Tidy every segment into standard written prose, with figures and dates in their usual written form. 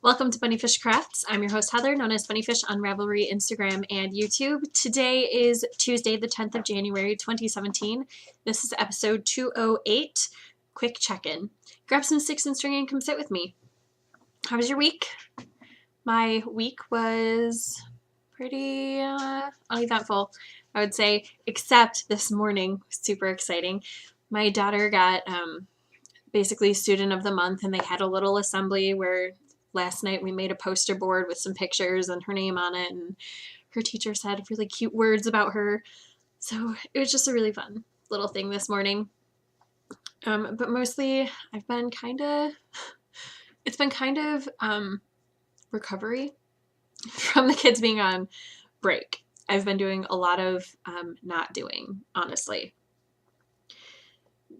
Welcome to Bunnyfish Crafts. I'm your host Heather, known as Bunnyfish on Ravelry, Instagram, and YouTube. Today is Tuesday, the 10th of January, 2017. This is episode 208, quick check-in. Grab some sticks and string and come sit with me. How was your week? My week was pretty uneventful, I would say, except this morning, super exciting. My daughter got basically Student of the Month, and they had a little assembly where last night we made a poster board with some pictures and her name on it, and her teacher said really cute words about her. So it was just a really fun little thing this morning. But mostly it's been kind of recovery from the kids being on break. I've been doing a lot of not doing, honestly.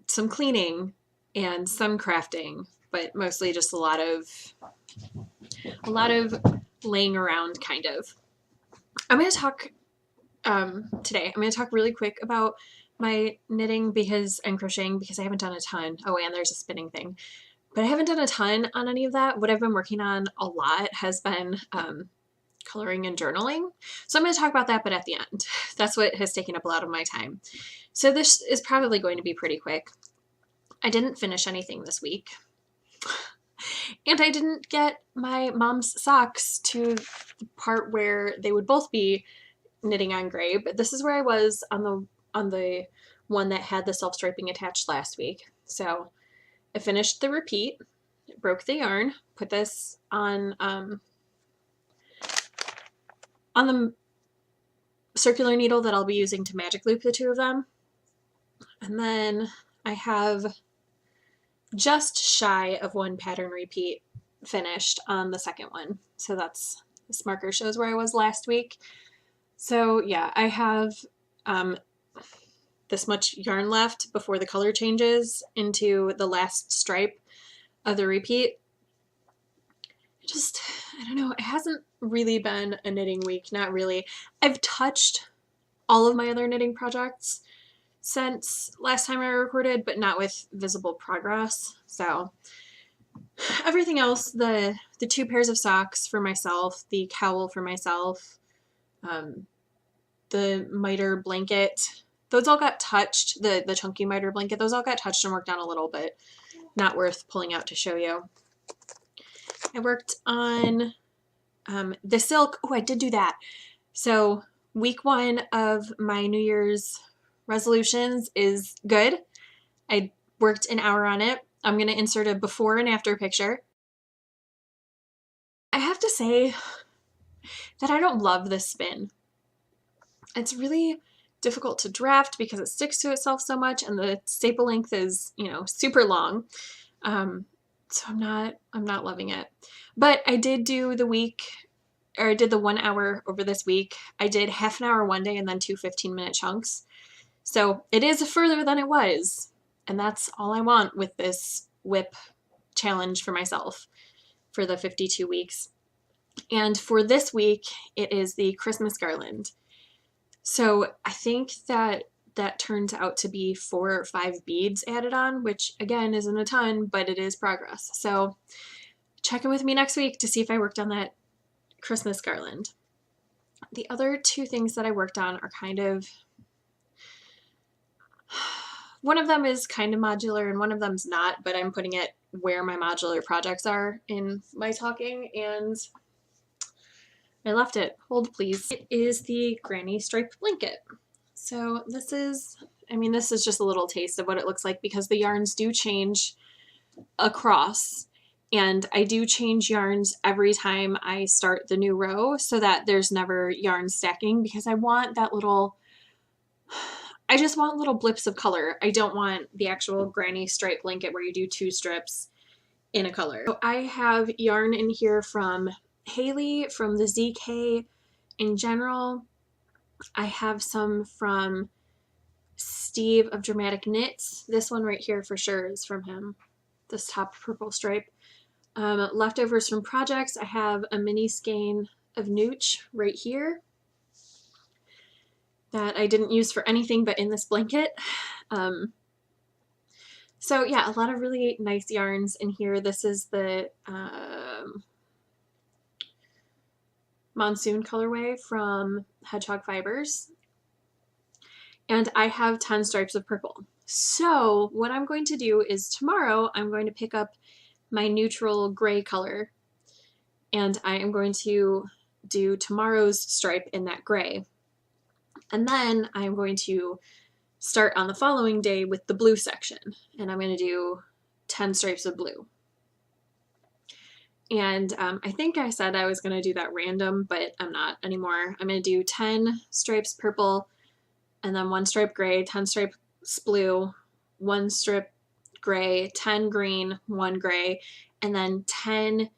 Some cleaning and some crafting, but mostly just a lot of laying around, kind of. I'm going to talk today. I'm going to talk really quick about my knitting and crocheting because I haven't done a ton. Oh, and there's a spinning thing. But I haven't done a ton on any of that. What I've been working on a lot has been coloring and journaling. So I'm going to talk about that, but at the end. That's what has taken up a lot of my time. So this is probably going to be pretty quick. I didn't finish anything this week. And I didn't get my mom's socks to the part where they would both be knitting on gray, but this is where I was on the one that had the self-striping attached last week. So I finished the repeat, broke the yarn, put this on the circular needle that I'll be using to magic loop the two of them. And then I have just shy of one pattern repeat finished on the second one. So this marker shows where I was last week. So yeah, I have this much yarn left before the color changes into the last stripe of the repeat. I don't know, it hasn't really been a knitting week, not really. I've touched all of my other knitting projects since last time I recorded, but not with visible progress. So everything else, the two pairs of socks for myself, the cowl for myself, the miter blanket, those all got touched, the chunky miter blanket, those all got touched and worked on a little bit. Not worth pulling out to show you. I worked on the silk. Oh, I did do that. So week 1 of my New Year's resolutions is good. I worked an hour on it. I'm going to insert a before and after picture. I have to say that I don't love this spin. It's really difficult to draft because it sticks to itself so much, and the staple length is, super long. So I'm not loving it. But I did do I did the 1 hour over this week. I did half an hour one day and then 2 15-minute chunks. So it is further than it was, and that's all I want with this whip challenge for myself for the 52 weeks. And for this week, it is the Christmas garland. So I think that turns out to be 4 or 5 beads added on, which again isn't a ton, but it is progress. So check in with me next week to see if I worked on that Christmas garland. The other 2 things that I worked on are one of them is kind of modular and one of them's not, but I'm putting it where my modular projects are in my talking, and I left it. Hold please. It is the granny striped blanket. So this is just a little taste of what it looks like because the yarns do change across, and I do change yarns every time I start the new row so that there's never yarn stacking, because I just want little blips of color. I don't want the actual granny stripe blanket where you do 2 strips in a color. So I have yarn in here from Haley, from the ZK in general. I have some from Steve of Dramatic Knits. This one right here for sure is from him, this top purple stripe. Leftovers from projects, I have a mini skein of Nooch right here that I didn't use for anything but in this blanket. So yeah, a lot of really nice yarns in here. This is the Monsoon colorway from Hedgehog Fibers. And I have 10 stripes of purple. So what I'm going to do is tomorrow I'm going to pick up my neutral gray color, and I am going to do tomorrow's stripe in that gray. And then I'm going to start on the following day with the blue section, and I'm going to do 10 stripes of blue. And I think I said I was going to do that random, but I'm not anymore. I'm going to do 10 stripes purple, and then 1 stripe gray, 10 stripes blue, 1 strip gray, 10 green, 1 gray, and then 10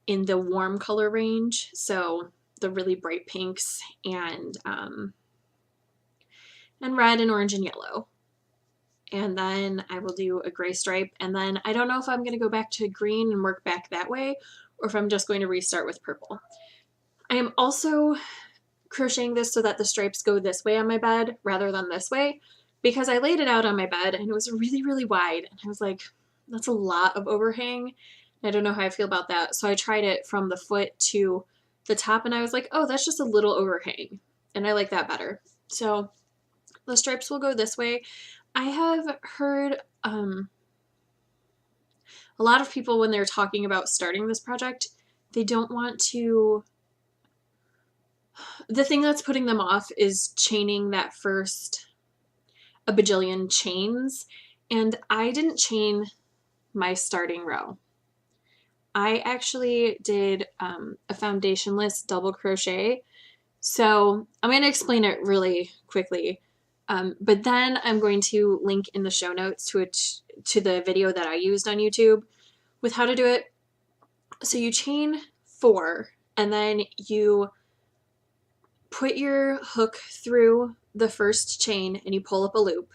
in the warm color range. So the really bright pinks and red and orange and yellow. And then I will do a gray stripe. And then I don't know if I'm going to go back to green and work back that way, or if I'm just going to restart with purple. I am also crocheting this so that the stripes go this way on my bed rather than this way, because I laid it out on my bed and it was really, really wide. And I was like, that's a lot of overhang. I don't know how I feel about that. So I tried it from the foot to the top, and I was like, oh, that's just a little overhang. And I like that better. So the stripes will go this way. I have heard a lot of people, when they're talking about starting this project, they don't want to, the thing that's putting them off is chaining that first a bajillion chains. And I didn't chain my starting row. I actually did a foundationless double crochet. So I'm going to explain it really quickly. But then I'm going to link in the show notes to the video that I used on YouTube with how to do it. So you chain 4, and then you put your hook through the first chain and you pull up a loop,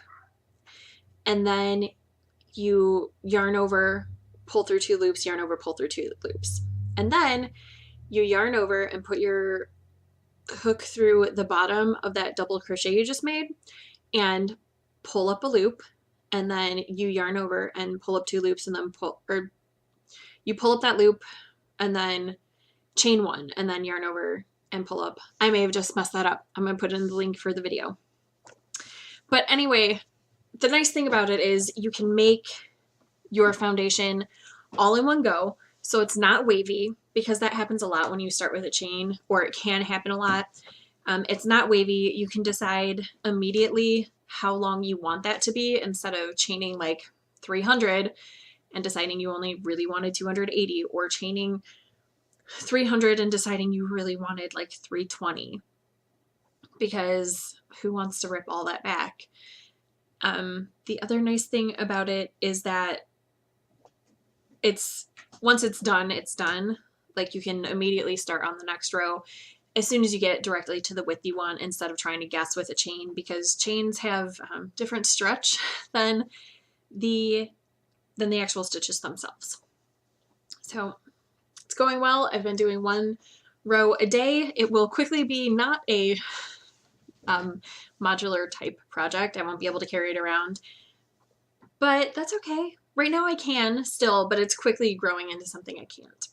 and then you yarn over, pull through 2 loops, yarn over, pull through 2 loops, and then you yarn over and put your hook through the bottom of that double crochet you just made and pull up a loop, and then you yarn over and pull up 2 loops, and then you pull up that loop and then chain 1 and then yarn over and pull up. I may have just messed that up. I'm going to put in the link for the video. But anyway, the nice thing about it is you can make your foundation all in one go, so it's not wavy, because that happens a lot when you start with a chain, or it can happen a lot. It's not wavy. You can decide immediately how long you want that to be, instead of chaining like 300 and deciding you only really wanted 280, or chaining 300 and deciding you really wanted like 320, because who wants to rip all that back? The other nice thing about it is that once it's done, it's done. Like, you can immediately start on the next row as soon as you get directly to the width you want, instead of trying to guess with a chain, because chains have different stretch than the actual stitches themselves. So it's going well. I've been doing 1 row a day. It will quickly be not a modular type project. I won't be able to carry it around, but that's okay. Right now I can still, but it's quickly growing into something I can't.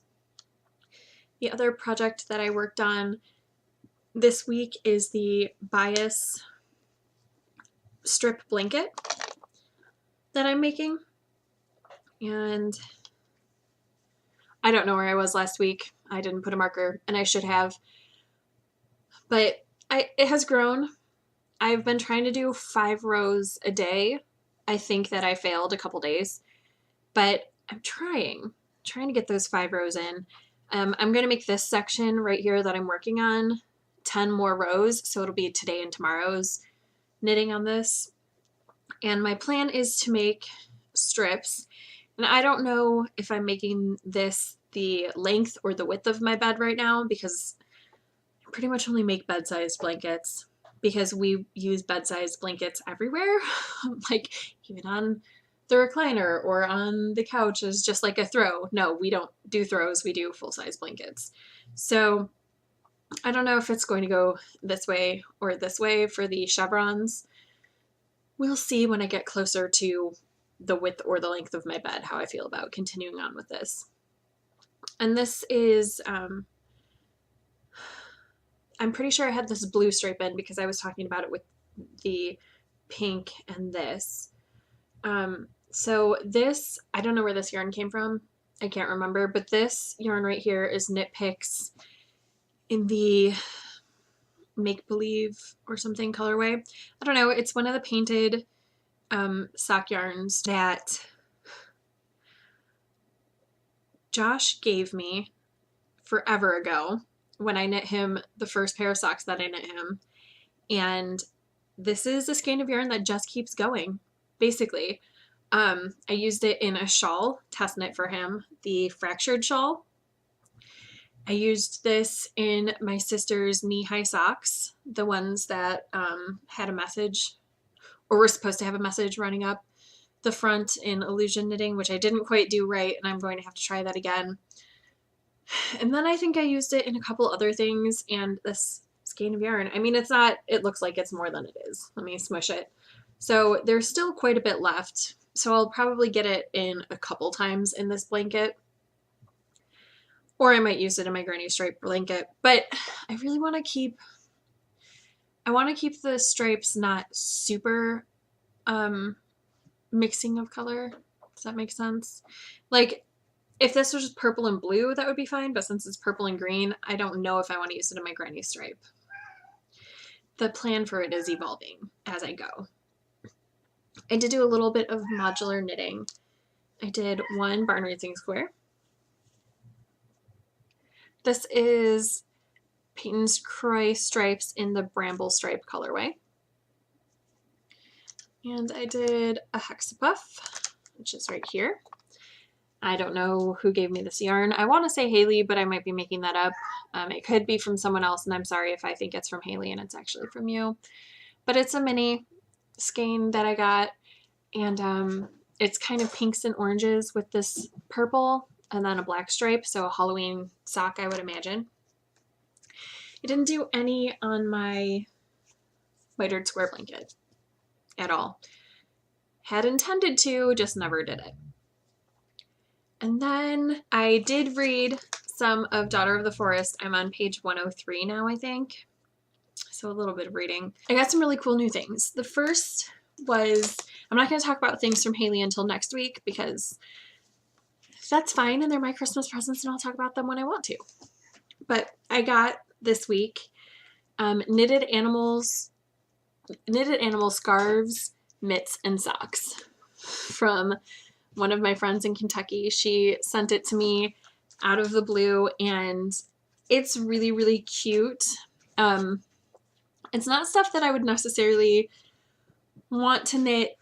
The other project that I worked on this week is the bias strip blanket that I'm making. And I don't know where I was last week. I didn't put a marker, and I should have. But it has grown. I've been trying to do 5 rows a day. I think that I failed a couple days, but I'm trying to get those 5 rows in. I'm going to make this section right here that I'm working on 10 more rows, so it'll be today and tomorrow's knitting on this. And my plan is to make strips, and I don't know if I'm making this the length or the width of my bed right now, because I pretty much only make bed-sized blankets, because we use bed-sized blankets everywhere. Like, even on the recliner or on the couch is just like a throw. No, we don't do throws. We do full-size blankets. So I don't know if it's going to go this way or this way for the chevrons. We'll see when I get closer to the width or the length of my bed how I feel about continuing on with this. And this is I'm pretty sure I had this blue stripe in because I was talking about it with the pink and this. So this, I don't know where this yarn came from. I can't remember, but this yarn right here is Knit Picks in the Make Believe or something colorway. I don't know. It's one of the painted sock yarns that Josh gave me forever ago when I knit him the first pair of socks that I knit him. And this is a skein of yarn that just keeps going, basically. I used it in a shawl, test knit for him, the fractured shawl. I used this in my sister's knee-high socks, the ones that had a message, or were supposed to have a message running up the front in illusion knitting, which I didn't quite do right, and I'm going to have to try that again. And then I think I used it in a couple other things, and this skein of yarn, I mean, it's not, it looks like it's more than it is. Let me smush it. So there's still quite a bit left. So I'll probably get it in a couple times in this blanket, or I might use it in my granny stripe blanket. But I really want to keep, I want to keep the stripes not super mixing of color. Does that make sense? Like, if this was just purple and blue, that would be fine, but since it's purple and green, I don't know if I want to use it in my granny stripe. The plan for it is evolving as I go. I did do a little bit of modular knitting. I did one barn raising square. This is Peyton's Croy stripes in the bramble stripe colorway. And I did a hexapuff, which is right here. I don't know who gave me this yarn. I want to say Haley, but I might be making that up. It could be from someone else, and I'm sorry if I think it's from Haley and it's actually from you. But it's a mini skein that I got, and it's kind of pinks and oranges with this purple and then a black stripe, so a Halloween sock, I would imagine. I didn't do any on my mitered square blanket at all. Had intended to, just never did it. And then I did read some of Daughter of the Forest. I'm on page 103 now, I think. So a little bit of reading. I got some really cool new things. The first was, I'm not going to talk about things from Haley until next week because that's fine and they're my Christmas presents and I'll talk about them when I want to. But I got this week knitted animal scarves, mitts, and socks from one of my friends in Kentucky. She sent it to me out of the blue and it's really, really cute. It's not stuff that I would necessarily want to knit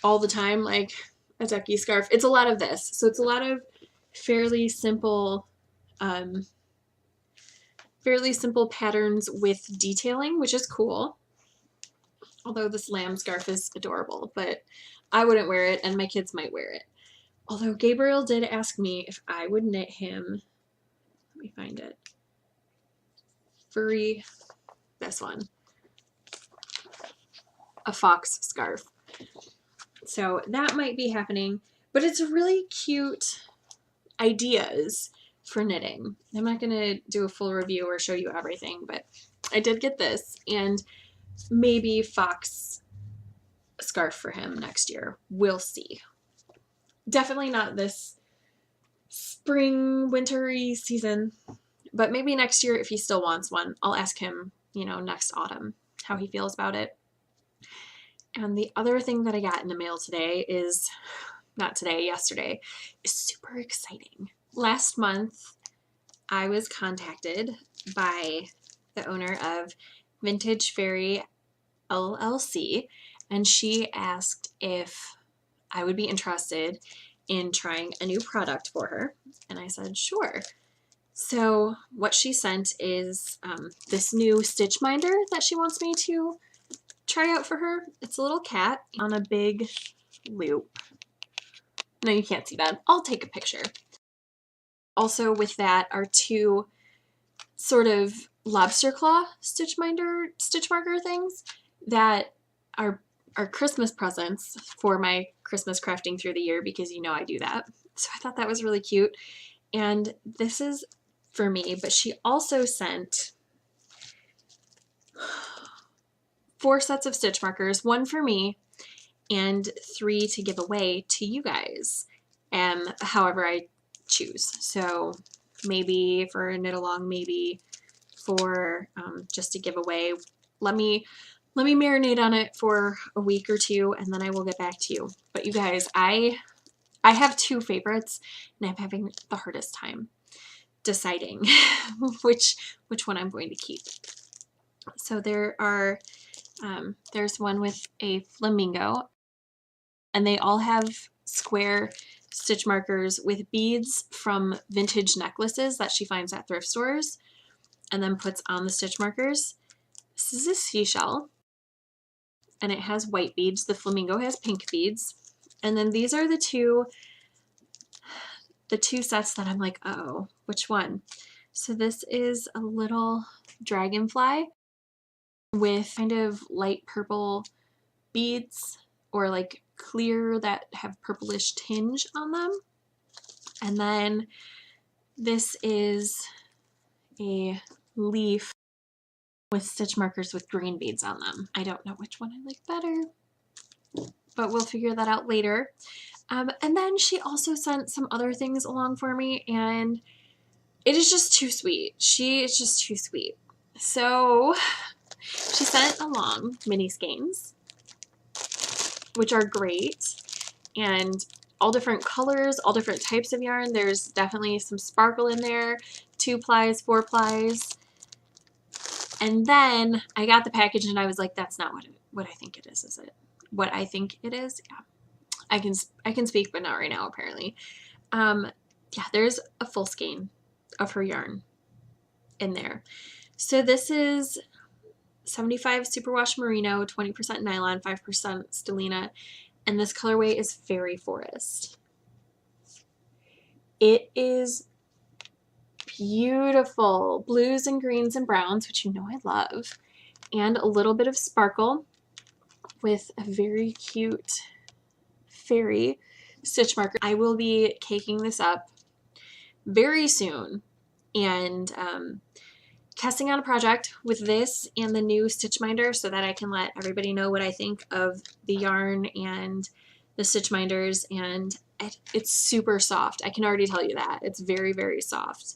all the time, like a ducky scarf. It's a lot of this. So it's a lot of fairly simple patterns with detailing, which is cool. Although this lamb scarf is adorable, but I wouldn't wear it and my kids might wear it. Although Gabriel did ask me if I would knit him, let me find it, furry, this one, a fox scarf. So that might be happening, but it's really cute ideas for knitting. I'm not going to do a full review or show you everything, but I did get this and maybe fox scarf for him next year. We'll see. Definitely not this spring, wintry season, but maybe next year if he still wants one. I'll ask him, you know, next autumn how he feels about it. And the other thing that I got in the mail today is, not today, yesterday, is super exciting. Last month, I was contacted by the owner of Very LLC, and she asked if I would be interested in trying a new product for her, and I said sure. So what she sent is this new stitch minder that she wants me to try out for her. It's a little cat on a big loop. No, you can't see that. I'll take a picture. Also with that are two sort of lobster claw stitch marker things that are Christmas presents for my Christmas crafting through the year, because you know I do that. So I thought that was really cute. And this is for me, but she also sent 4 sets of stitch markers, 1 for me and 3 to give away to you guys, however I choose. So maybe for a knit along, maybe for just to give away. Let me marinate on it for a week or 2, and then I will get back to you. But you guys, I have 2 favorites, and I'm having the hardest time deciding which one I'm going to keep. So there are there's one with a flamingo, and they all have square stitch markers with beads from vintage necklaces that she finds at thrift stores and then puts on the stitch markers. This is a seashell, and it has white beads. The flamingo has pink beads. And then these are the two sets that I'm like, oh, which one? So this is a little dragonfly with kind of light purple beads, or like clear that have purplish tinge on them. And then this is a leaf with stitch markers with green beads on them. I don't know which one I like better, but we'll figure that out later. And then she also sent some other things along for me, and it is just too sweet. She is just too sweet. So she sent along mini skeins, which are great, and all different colors, all different types of yarn. There's definitely some sparkle in there, 2 plies, 4 plies. And then I got the package and I was like, that's not what I think it is it? What I think it is? Yeah. I can speak, but not right now, apparently. Yeah, there's a full skein of her yarn in there. So this is 75 superwash merino, 20% nylon, 5% stellina, and this colorway is Fairy Forest. It is beautiful. Blues and greens and browns, which you know I love, and a little bit of sparkle with a very cute fairy stitch marker. I will be caking this up very soon and casting out a project with this and the new stitch minder so that I can let everybody know what I think of the yarn and the stitch minders. And it's super soft. I can already tell you that. It's very, very soft.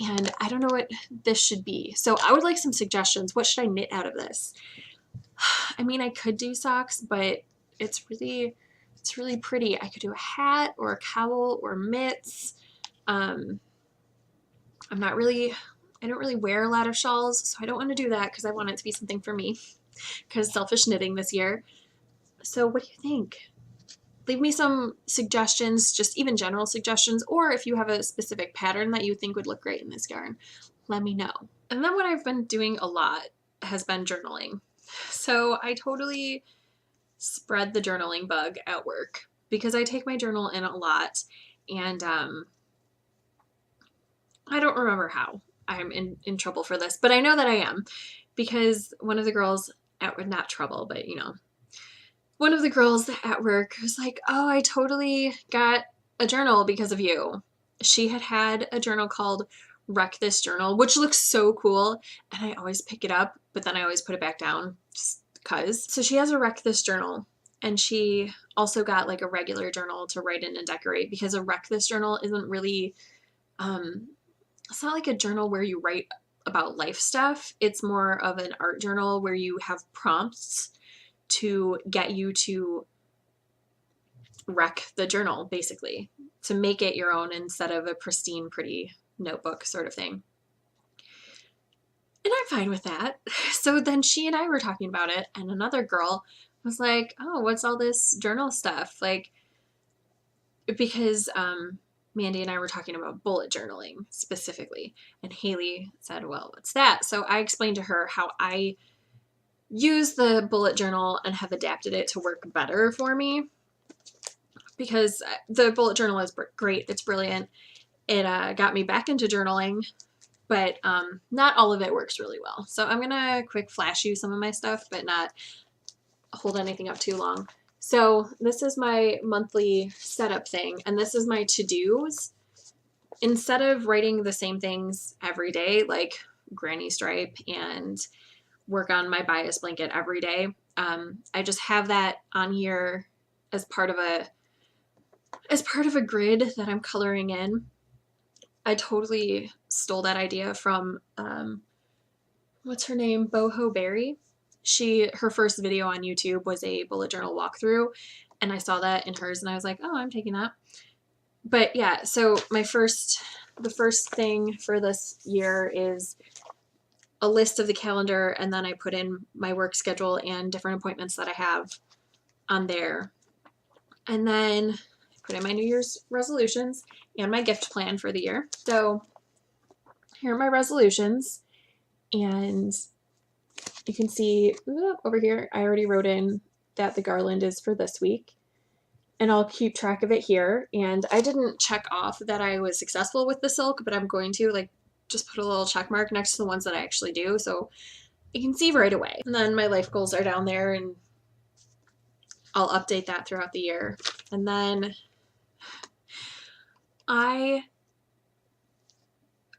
And I don't know what this should be. So I would like some suggestions. What should I knit out of this? I mean, I could do socks, but it's really pretty. I could do a hat or a cowl or mitts. I don't really wear a lot of shawls, so I don't want to do that because I want it to be something for me, because selfish knitting this year. So what do you think? Leave me some suggestions, just even general suggestions, or if you have a specific pattern that you think would look great in this yarn, let me know. And then what I've been doing a lot has been journaling. So I totally spread the journaling bug at work because I take my journal in a lot, and I don't remember how I'm in trouble for this, but I know that I am, because one of the girls not trouble, but you know, one of the girls at work was like, oh, I totally got a journal because of you. She had a journal called Wreck This Journal, which looks so cool, and I always pick it up, but then I always put it back down just because. So she has a Wreck This Journal, and she also got like a regular journal to write in and decorate, because a Wreck This Journal isn't really, it's not like a journal where you write about life stuff. It's more of an art journal where you have prompts to get you to wreck the journal, basically, to make it your own instead of a pristine, pretty notebook sort of thing. And I'm fine with that. So then she and I were talking about it, and another girl was like, oh, what's all this journal stuff? Like, because Mandy and I were talking about bullet journaling specifically, and Haley said, well, what's that? So I explained to her how I use the bullet journal and have adapted it to work better for me, because the bullet journal is great. It's brilliant. It got me back into journaling, but not all of it works really well. So I'm going to quick flash you some of my stuff, but not hold anything up too long. So this is my monthly setup thing, and this is my to-dos. Instead of writing the same things every day, like granny stripe and work on my bias blanket every day. I just have that on here as part of a grid that I'm coloring in. I totally stole that idea from what's her name? Boho Berry. Her first video on YouTube was a bullet journal walkthrough, and I saw that in hers and I was like, oh, I'm taking that. But yeah, so the first thing for this year is a list of the calendar, and then I put in my work schedule and different appointments that I have on there. And then I put in my New Year's resolutions and my gift plan for the year. So here are my resolutions, and you can see over here, I already wrote in that the garland is for this week, and I'll keep track of it here. And I didn't check off that I was successful with the silk, but I'm going to just put a little check mark next to the ones that I actually do, so you can see right away. And then my life goals are down there, and I'll update that throughout the year. And then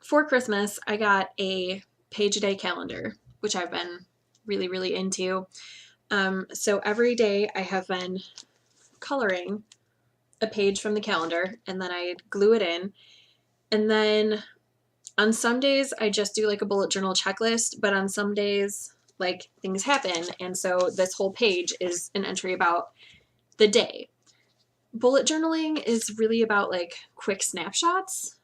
for Christmas, I got a page a day calendar, which I've been really, really into. So every day I have been coloring a page from the calendar, and then I glue it in. And then on some days I just do a bullet journal checklist, but on some days things happen, and so this whole page is an entry about the day. Bullet journaling is really about quick snapshots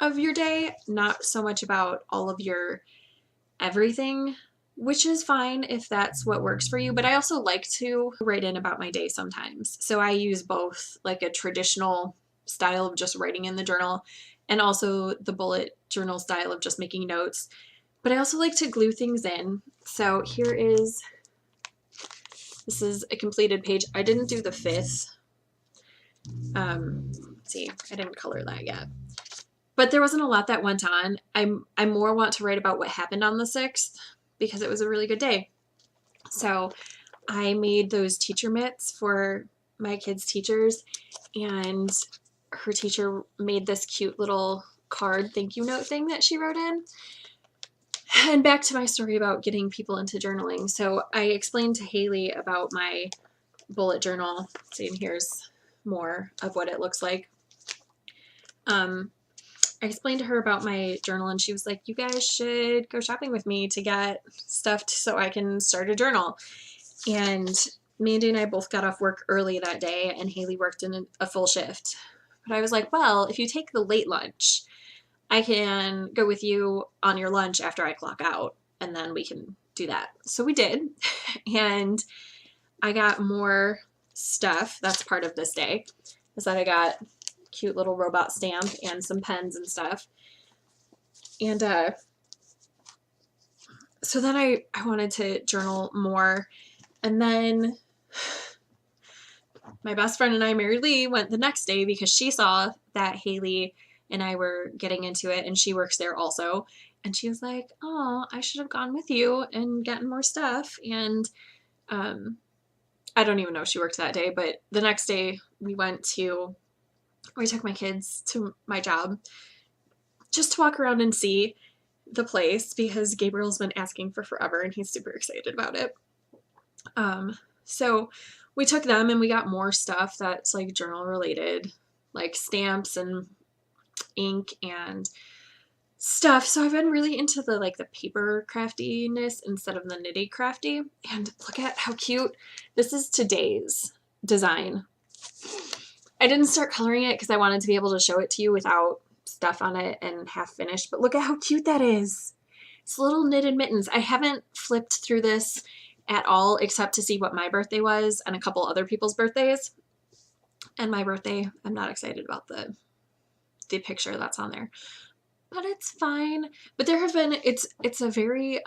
of your day, not so much about all of your everything, which is fine if that's what works for you. But I also like to write in about my day sometimes. So I use both a traditional style of just writing in the journal and also the bullet journal style of just making notes. But I also like to glue things in. So this is a completed page. I didn't do the 5th. See, I didn't color that yet. But there wasn't a lot that went on. I more want to write about what happened on the 6th because it was a really good day. So I made those teacher mitts for my kids' teachers, and her teacher made this cute little card thank you note thing that she wrote in. And back to my story about getting people into journaling. So I explained to Haley about my bullet journal. See, and here's more of what it looks like. I explained to her about my journal, and she was like, you guys should go shopping with me to get stuff so I can start a journal. And Mandy and I both got off work early that day, and Haley worked in a full shift. But I was like, well, if you take the late lunch, I can go with you on your lunch after I clock out, and then we can do that. So we did, and I got more stuff. That's part of this day, is that I got cute little robot stamp and some pens and stuff. And so then I wanted to journal more, and then my best friend and I, Mary Lee, went the next day because she saw that Haley and I were getting into it, and she works there also. And she was like, oh, I should have gone with you and gotten more stuff. And I don't even know if she worked that day, but the next day we took my kids to my job just to walk around and see the place because Gabriel's been asking for forever and he's super excited about it. So we took them and we got more stuff that's journal related, like stamps and ink and stuff. So I've been really into the paper craftiness instead of the nitty crafty. And look at how cute. This is today's design. I didn't start coloring it because I wanted to be able to show it to you without stuff on it and half finished, but look at how cute that is. It's little knitted mittens. I haven't flipped through this at all except to see what my birthday was and a couple other people's birthdays. And my birthday, I'm not excited about the picture that's on there, but it's fine. But there have been, it's a very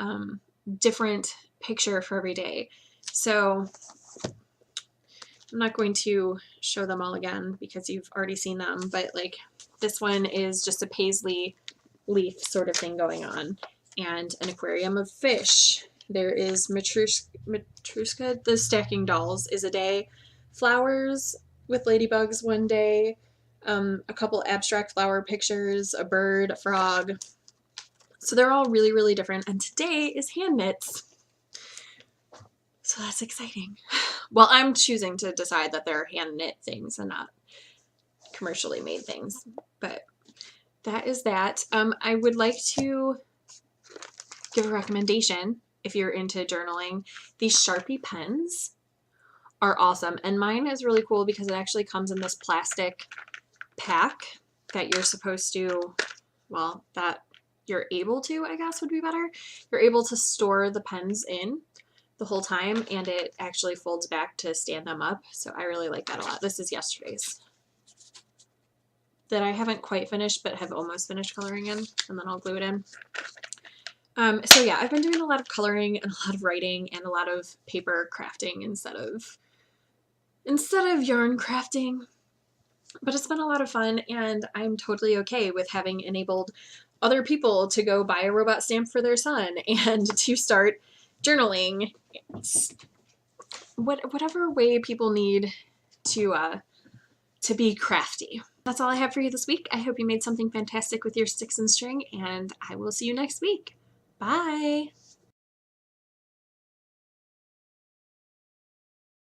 different picture for every day. So I'm not going to show them all again because you've already seen them, but this one is just a paisley leaf sort of thing going on, and an aquarium of fish. There is Matrushka, the stacking dolls, is a day. Flowers with ladybugs one day. A couple abstract flower pictures, a bird, a frog. So they're all really, really different. And today is hand knits. So that's exciting. Well, I'm choosing to decide that they're hand knit things and not commercially made things, but that is that. I would like to give a recommendation if you're into journaling. These Sharpie pens are awesome, and mine is really cool because it actually comes in this plastic pack that you're supposed to, well, that you're able to, I guess would be better. You're able to store the pens in the whole time, and it actually folds back to stand them up. So I really like that a lot. This is yesterday's that I haven't quite finished, but have almost finished coloring in, and then I'll glue it in. So yeah, I've been doing a lot of coloring and a lot of writing and a lot of paper crafting instead of yarn crafting. But it's been a lot of fun, and I'm totally okay with having enabled other people to go buy a robot stamp for their son and to start journaling. Whatever way people need to be crafty. That's all I have for you this week. I hope you made something fantastic with your sticks and string, and I will see you next week. Bye!